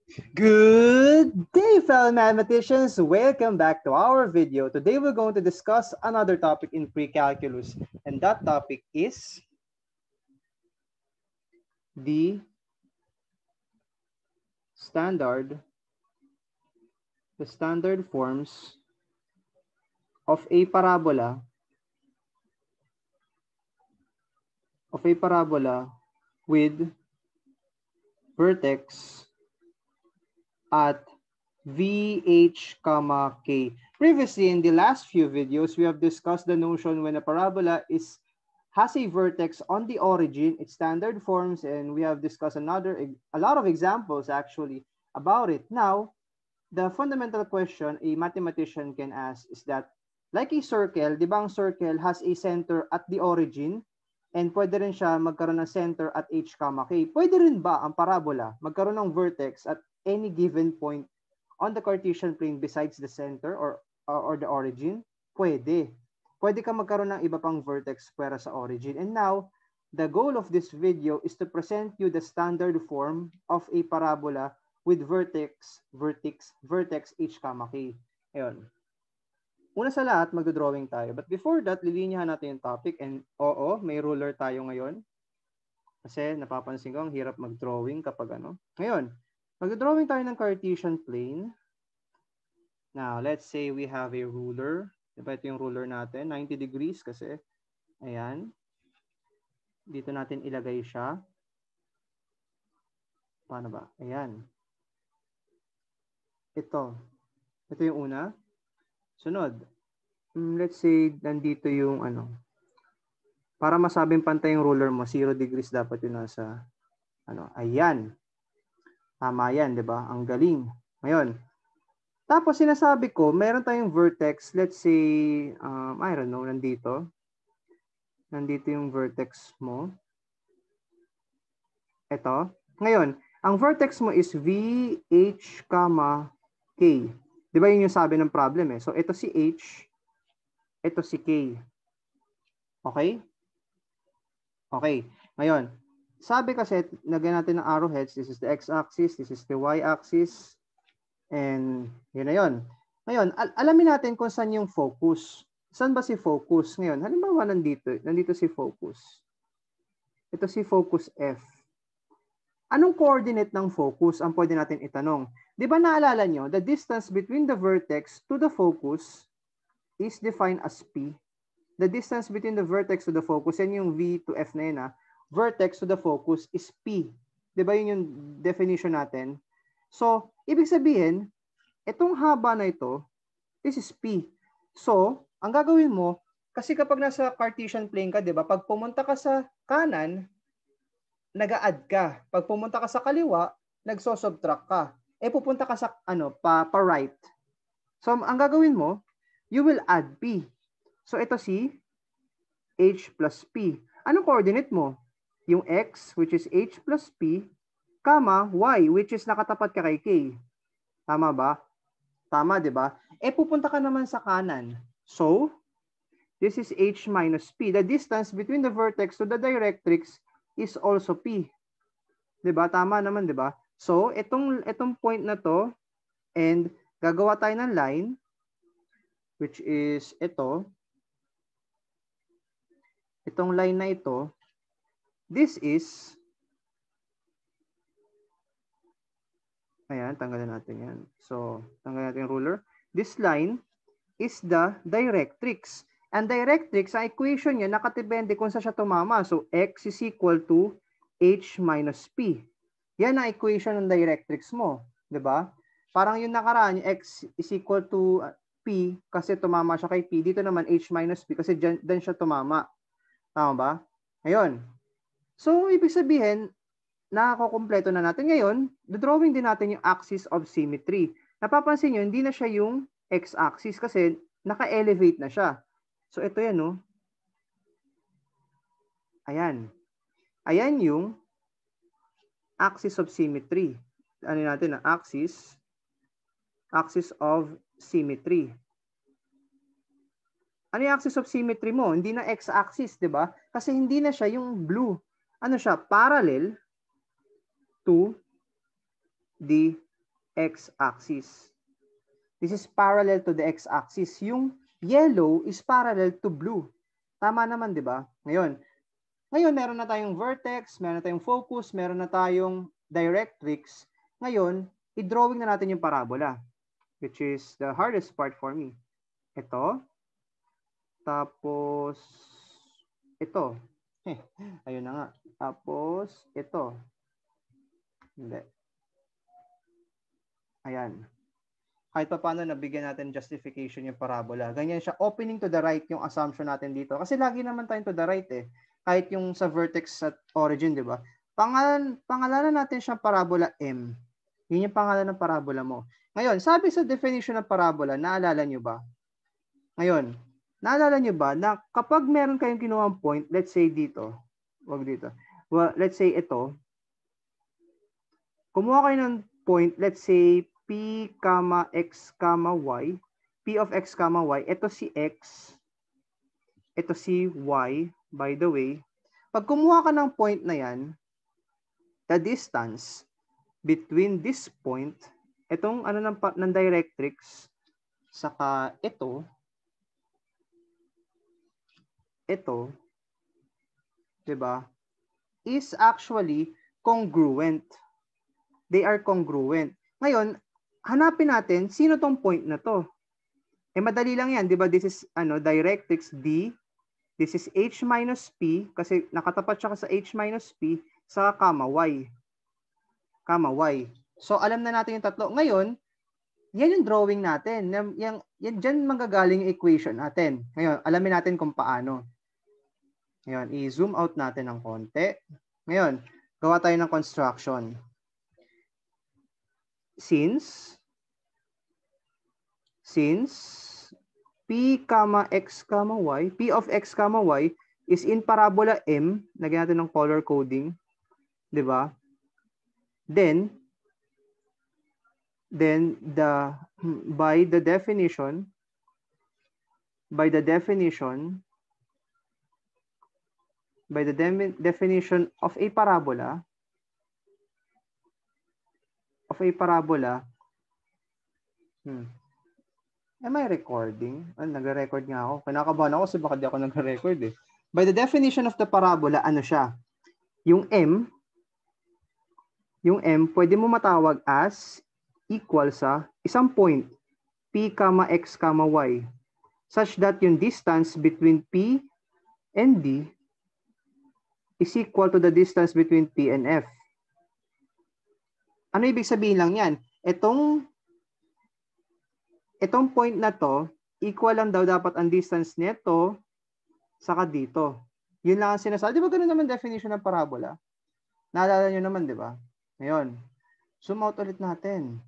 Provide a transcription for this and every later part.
Good day, fellow mathematicians. Welcome back to our video. Today we're going to discuss another topic in pre-calculus, and that topic is the standard forms of a parabola with vertex at VH, K. Previously, in the last few videos, we have discussed the notion when a parabola has a vertex on the origin, its standard forms, and we have discussed a lot of examples actually about it. Now, the fundamental question a mathematician can ask is that, like a circle, di ba ang circle has a center at the origin, and pwede rin siya magkaroon ng center at H, K. Pwede rin ba ang parabola magkaroon ng vertex at any given point on the Cartesian plane besides the center or the origin? Pwede. Pwede ka magkaroon ng iba pang vertex pwera sa origin. And now, the goal of this video is to present you the standard form of a parabola with vertex H, K. Ayun. Una sa lahat, magdodrawing tayo. But before that, lilinyahan natin yung topic. And may ruler tayo ngayon. Kasi napapansin ko, ang hirap mag-drawing kapag ano. Ngayon, mag-drawing tayo ng Cartesian plane. Now, let's say we have a ruler. Diba ito yung ruler natin? 90 degrees kasi. Ayan. Dito natin ilagay siya. Paano ba? Ayan. Ito yung una. Sunod. Let's say, nandito yung ano. Para masabing pantay yung ruler mo, 0 degrees dapat yun nasa ano. Ayan. Tama yan, di ba? Ang galing. Ngayon, tapos sinasabi ko, meron tayong vertex, let's say, I don't know, nandito. Nandito yung vertex mo. Ito. Ngayon, ang vertex mo is VH, K. Di ba yun yung sabi ng problem eh? So, ito si H, ito si K. Okay? Okay. Ngayon, sabi kasi, lagyan natin ng arrowheads. This is the x-axis, this is the y-axis, and yun na yun. Ngayon, alamin natin kung saan yung focus. Saan ba si focus? Ngayon, halimbawa nandito si focus. Ito si focus F. Anong coordinate ng focus ang pwede natin itanong? Di ba naalala nyo, the distance between the vertex to the focus is defined as P. The distance between the vertex to the focus, yan yung V to F na yun ha. Vertex to the focus is P. Di ba yun yung definition natin? So, ibig sabihin, itong haba na ito, this is P. So, ang gagawin mo, kasi kapag nasa Cartesian plane ka, di ba, pag pumunta ka sa kanan, nag-a-add ka. Pag pumunta ka sa kaliwa, nagso-subtract ka. Pupunta ka sa pa right. So, ang gagawin mo, you will add P. So, ito si H plus P. Anong coordinate mo? Yung X, which is H plus P, comma, Y, which is nakatapat ka kay K. Tama ba? Tama, di ba? Pupunta ka naman sa kanan. So, this is H minus P. The distance between the vertex to the directrix is also P. Di ba? Tama naman, di ba? So, itong point na to, and gagawa tayo ng line, which is ito. Itong line na ito, this is, ayan, tanggalin natin yan. So, tanggalin natin yung ruler. This line is the directrix. And directrix, ang equation niya, nakatipende kung saan siya tumama. So, x is equal to h minus p. Yan ang equation ng directrix mo. Diba? Parang yung nakaraan, x is equal to p kasi tumama siya kay p. Dito naman h minus p kasi dyan siya tumama. Tama ba? Ngayon. So, ibig sabihin, nakakompleto na natin. Ngayon, drawing din natin yung axis of symmetry. Napapansin nyo, hindi na siya yung x-axis kasi naka-elevate na siya. So, ito yan, no? Ayan. Ayan yung axis of symmetry. Ano natin na axis of symmetry. Ano yung axis of symmetry mo? Hindi na x-axis, di ba? Kasi hindi na siya yung blue. Ano siya? Parallel to the x-axis. This is parallel to the x-axis. Yung yellow is parallel to blue. Tama naman, di ba? Ngayon, meron na tayong vertex, meron na tayong focus, meron na tayong directrix. Ngayon, i-drawing na natin yung parabola, which is the hardest part for me. Ito. Tapos, ito. Ayun na nga. Tapos, ito. Hindi. Ayan. Kahit pa paano nabigyan natin justification yung parabola. Ganyan siya. Opening to the right yung assumption natin dito. Kasi lagi naman tayong to the right eh. Kahit yung sa vertex at origin, di ba? Pangalanan natin siyang parabola M. Yun yung pangalan ng parabola mo. Ngayon, sabi sa definition ng parabola, naalala nyo ba? Ngayon, naalala nyo ba na kapag meron kayong kinuhang point, let's say dito, wag dito. Well, let's say ito. Kumuha kayo ng point, let's say P, X, Y, P of X, Y, ito si X, ito si Y, by the way. Pag kumuha ka ng point na yan, the distance between this point, itong ano ng directrix, saka ito, diba, is actually congruent. They are congruent. Ngayon, hanapin natin, sino tong point na to? Eh, madali lang yan, di ba? This is directrix D. This is H minus P, kasi nakatapat siya sa H minus P, sa comma Y. Comma Y. So, alam na natin yung tatlo. Ngayon, yan yung drawing natin. Yan dyan manggagaling yung equation natin. Ngayon, alamin natin kung paano. Ngayon, i-zoom out natin ng konti. Ngayon, gawa tayo ng construction. Since P, X, Y, P of X, Y is in parabola M, lagyan natin ng color coding, di ba? Then by the definition of a parabola, am I recording? Nag-record nga ako. Kinakabahan ako kasi baka di ako nag-record eh. By the definition of the parabola, ano siya? Yung M, pwede mo matawag as equal sa isang point, P, X, Y, such that yung distance between P and D is equal to the distance between P and F. Ano ibig sabihin lang yan? Itong point na to, equal lang daw dapat ang distance nito saka dito. Yun lang ang sinasabi. Di ba ganun naman definition ng parabola? Naalala nyo naman, di ba? Ngayon, zoom out ulit natin.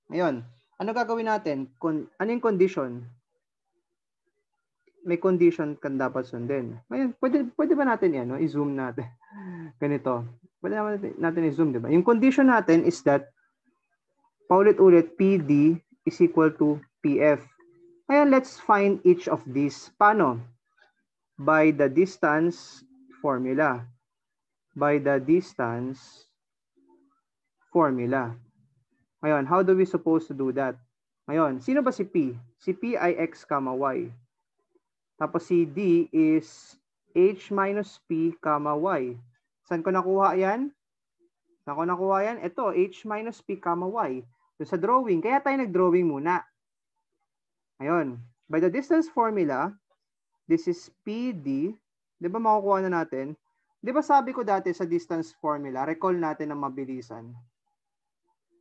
Ngayon, ano gagawin natin? Ano yung condition? May condition kan dapat sundin. Ngayon, pwede ba natin yan, i-zoom natin? Ganito. Pwede natin i-zoom, di ba? Yung condition natin is that, paulit-ulit, PD is equal to PF. Ngayon, let's find each of these. Paano? By the distance formula. Ngayon, how do we supposed to do that? Ngayon, sino ba si P? Si P ay X, Y. Tapos si D is H minus P, Y. Saan ko nakuha yan? Ito, H minus P, Y. So, sa drawing, kaya tayo nag-drawing muna. Ngayon, by the distance formula, this is PD. Di ba makukuha na natin? Di ba sabi ko dati sa distance formula, recall natin ng mabilisan.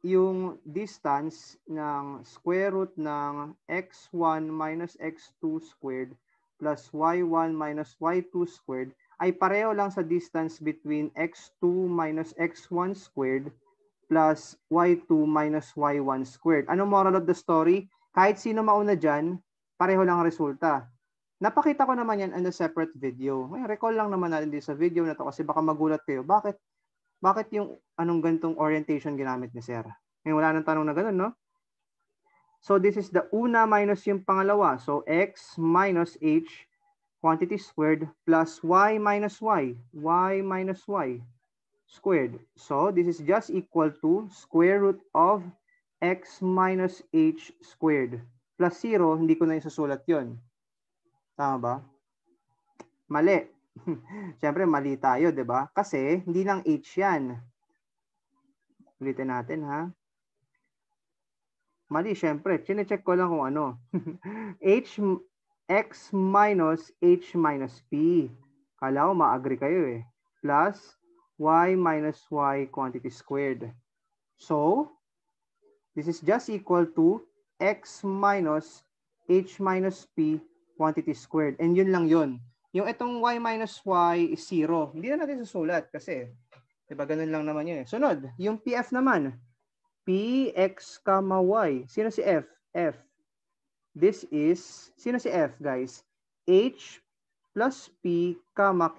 Yung distance ng square root ng x1 minus x2 squared plus y1 minus y2 squared ay pareho lang sa distance between x2 minus x1 squared plus y2 minus y1 squared. Anong moral of the story? Kahit sino mauna dyan, pareho lang ang resulta. Napakita ko naman yan in a separate video. May recall lang naman natin dito sa video na to kasi baka magulat kayo. Bakit yung anong gantong orientation ginamit ni Sir? Ngayon wala nang tanong na ganun, no? So this is the una minus yung pangalawa. So x minus h quantity squared plus y minus y squared. So this is just equal to square root of x minus h squared. Plus 0, hindi ko na isusulat yun. Tama ba? Mali. Siyempre, mali tayo, di ba? Kasi, hindi lang h yan. Ulitin natin, ha? Mali, siyempre. Chine-check ko lang kung ano. X minus h minus p. Kala ko ma-agree kayo eh. Plus y minus y quantity squared. So, this is just equal to x minus h minus p quantity squared. And yun lang yun. Yung itong y minus y is 0. Hindi na natin susulat kasi, diba, ganun lang naman yun. Sunod, yung pf naman. Px, y. Sino si f? F. This is, sino si f, guys? H plus p, k.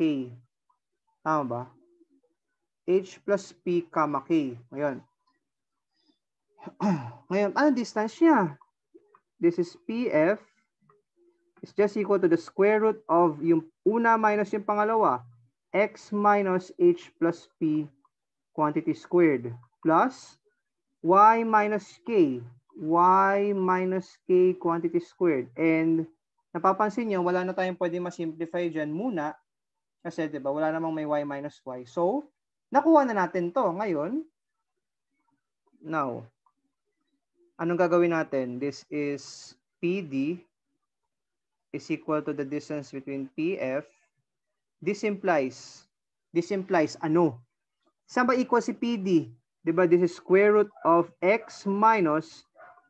Tama ba? H plus p, k. Ngayon. Ngayon, ano distance niya? This is pf is just equal to the square root of yung una minus yung pangalawa. X minus h plus p quantity squared plus y minus k. Y minus k quantity squared. And napapansin nyo, wala na tayong pwede ma-simplify dyan muna. Kasi diba, wala namang may y minus y. So, nakuha na natin to. Ngayon, now, anong gagawin natin? This is PD is equal to the distance between PF. This implies ano? Saan ba equal si PD? Diba, this is square root of x minus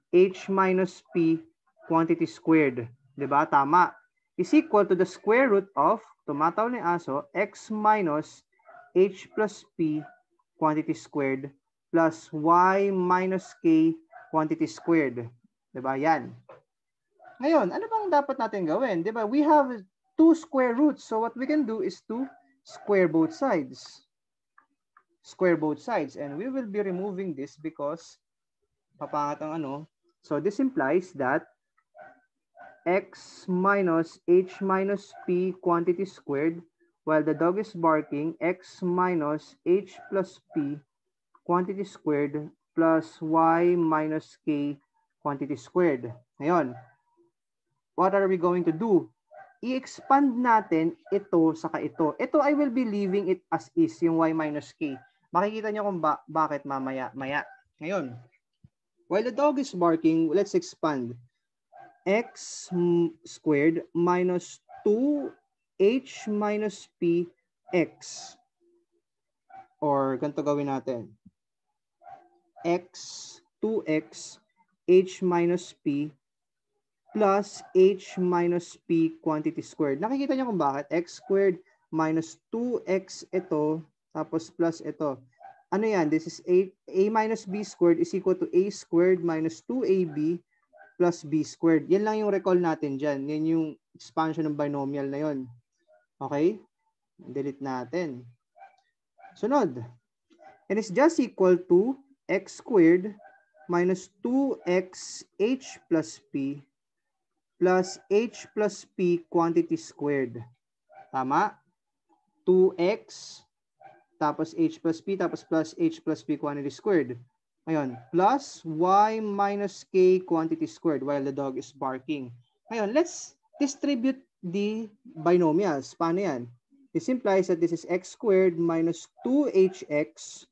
h minus p quantity squared. Diba? Tama. Is equal to the square root of, tumataw ni aso, x minus h plus p quantity squared plus y minus k quantity squared. Diba? Yan. Ngayon, ano bang dapat natin gawin? Diba? We have two square roots. So what we can do is to square both sides. Square both sides. And we will be removing this because papangat ang ano. So this implies that x minus h minus p quantity squared, while the dog is barking, x minus h plus p quantity squared plus y minus k quantity squared. Ngayon, what are we going to do? I-expand natin ito saka ito. Ito, I will be leaving it as is, yung y minus k. Makikita nyo kung bakit mamaya-maya. Ngayon, while the dog is barking, let's expand. X squared minus 2h minus p x. Or ganito gawin natin. X, 2x, h minus p plus h minus p quantity squared. Nakikita niyo kung bakit? X squared minus 2x ito, tapos plus ito. Ano yan? This is a minus b squared is equal to a squared minus 2ab plus b squared. Yan lang yung recall natin dyan. Yan yung expansion ng binomial na yon. Okay? Delete natin. Sunod. And it's just equal to x squared minus 2x h plus p plus h plus p quantity squared. Tama? 2x, tapos h plus p, tapos plus h plus p quantity squared. Ngayon, plus y minus k quantity squared while the dog is barking. Ngayon, let's distribute the binomials. Paano yan? This implies that this is x squared minus 2hx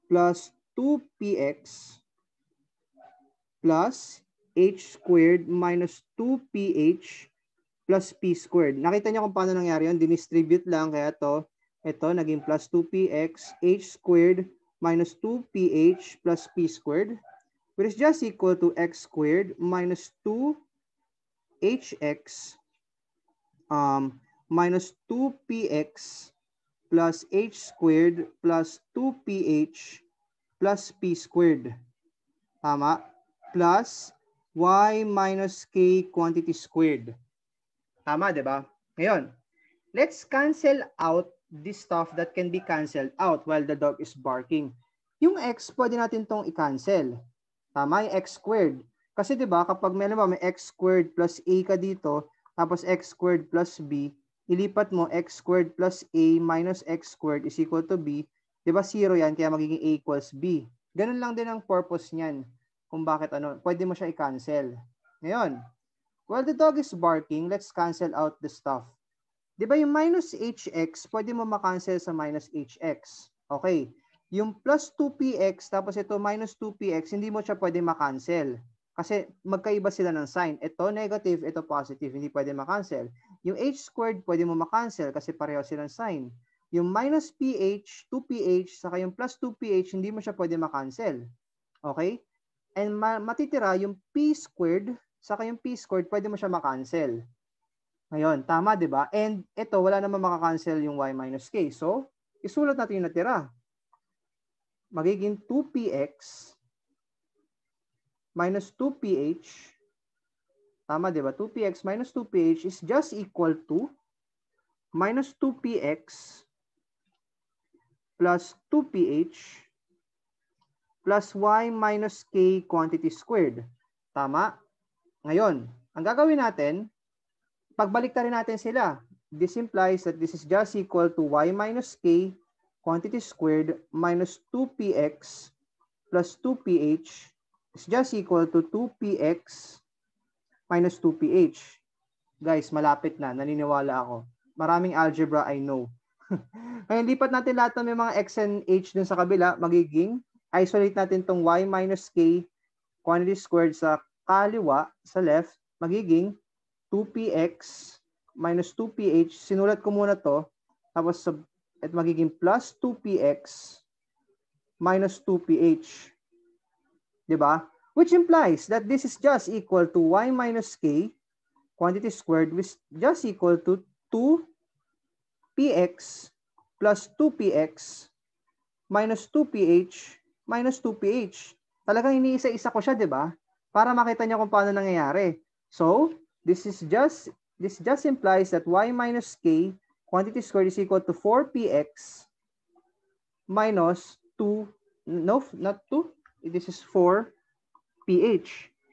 plus 2px plus h squared minus 2ph plus p squared. Nakita niyo kung paano nangyari yun? Dinistribute lang, kaya ito naging plus 2px, h squared minus 2ph plus p squared, which is just equal to x squared minus 2hx minus 2px plus h squared plus 2ph plus p squared. Tama? Plus y minus k quantity squared. Tama, di ba? Ngayon, let's cancel out this stuff that can be canceled out while the dog is barking. Yung x, pwede natin tong i-cancel. Tama, yung x squared. Kasi di ba, kapag may x squared plus a ka dito, tapos x squared plus b, ilipat mo x squared plus a minus x squared is equal to b. Di ba, 0 yan, kaya magiging a equals b. Ganun lang din ang purpose niyan. Kung bakit pwede mo siya i-cancel. Ngayon, while the dog is barking, let's cancel out the stuff. Di ba yung minus hx, pwede mo makancel sa minus hx. Okay. Yung plus 2px, tapos ito minus 2px, hindi mo siya pwede makancel. Kasi magkaiba sila ng sign. Ito negative, ito positive, hindi pwede makancel. Yung h squared, pwede mo makancel kasi pareho silang sign. Yung minus ph, 2ph, saka yung plus 2ph, hindi mo siya pwede makancel. Okay? And matitira yung p squared, saka yung p squared, pwede mo siya makancel. Ngayon, tama, di ba? And ito, wala naman makakancel yung y minus k. So, isulat natin yung natira. Magiging 2px minus 2ph. Tama, di ba? 2px minus 2ph is just equal to minus 2px plus 2ph plus y minus k quantity squared. Tama? Ngayon, ang gagawin natin, pagbalik-tarin natin sila. This implies that this is just equal to y minus k quantity squared minus 2px plus 2ph is just equal to 2px minus 2ph. Guys, malapit na. Naniniwala ako. Maraming algebra, I know. Ngayon, lipat natin lahat ng may mga x and h dun sa kabila. Magiging, isolate natin tong y minus k quantity squared sa kaliwa, sa left. Magiging 2px minus 2ph. Sinulat ko muna to. Tapos, at magiging plus 2px minus 2ph. Diba? Which implies that this is just equal to y minus k quantity squared, which is just equal to 2px plus 2px minus 2ph minus 2ph. Talagang iniisa-isa ko siya, diba? Para makita niyo kung paano nangyayari. So, this just implies that y minus k quantity squared is equal to 4px minus 2, no, not 2. This is 4ph.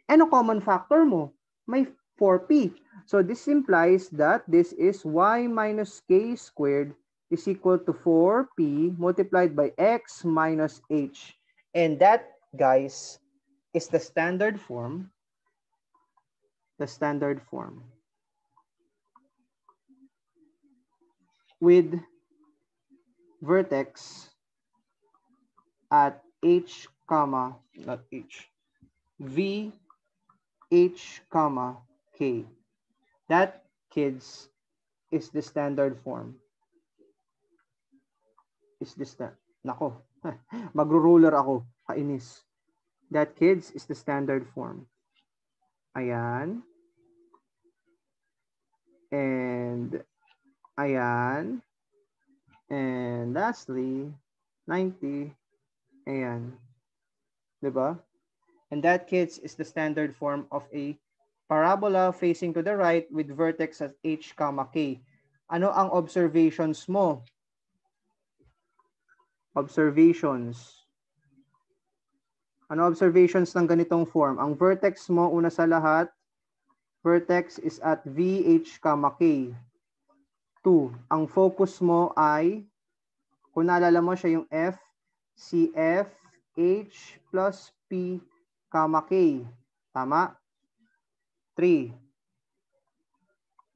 Ano common factor mo? May 4p. So this implies that this is y minus k squared is equal to 4p multiplied by x minus h. And that, guys, is the standard form. The standard form. With vertex at h, not h, v, h, k. That, kids, is the standard form. Is this the, nako, magro-ruler ako, kainis. That, kids, is the standard form. Ayan. And ayan. And lastly, 90. Ayan. Diba? And that, kids, is the standard form of a parabola facing to the right with vertex at h, k. Ano ang observations mo? Observations. Ano observations ng ganitong form? Ang vertex mo, una sa lahat, vertex is at vh, k. 2. Ang focus mo ay, kung naalala mo siya yung f, cf, h plus p, k. Tama? 3.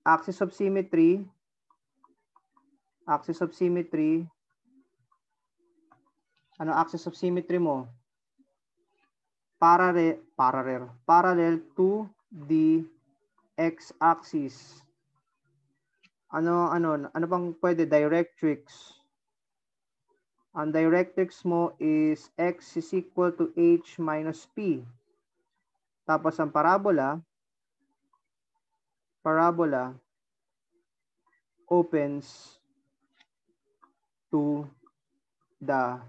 Axis of symmetry. Axis of symmetry. Ano axis of symmetry mo? Parallel to the x-axis. Ano bang pwede? Directrix. Ang directrix mo is x is equal to h minus p. Tapos ang parabola opens to the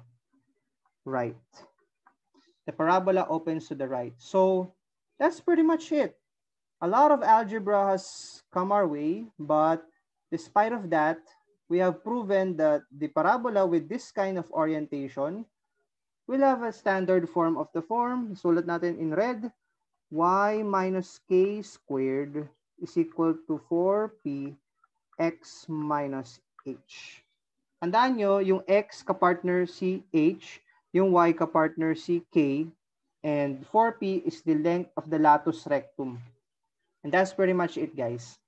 right. The parabola opens to the right. So that's pretty much it. A lot of algebra has come our way, but despite of that, we have proven that the parabola with this kind of orientation will have a standard form of the form. Sulat natin in red. Y minus k squared is equal to 4p x minus h. Tandaan nyo, yung x kapartner si h, yung y ka-partner si k, and 4p is the length of the latus rectum. And that's pretty much it, guys.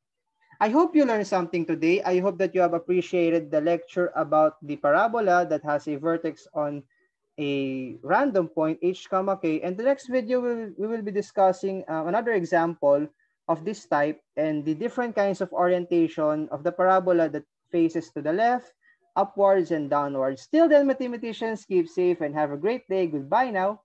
I hope you learned something today. I hope that you have appreciated the lecture about the parabola that has a vertex on a random point h comma k. And the next video we will be discussing another example of this type and the different kinds of orientation of the parabola that faces to the left, upwards, and downwards. Till then, mathematicians, keep safe and have a great day. Goodbye now.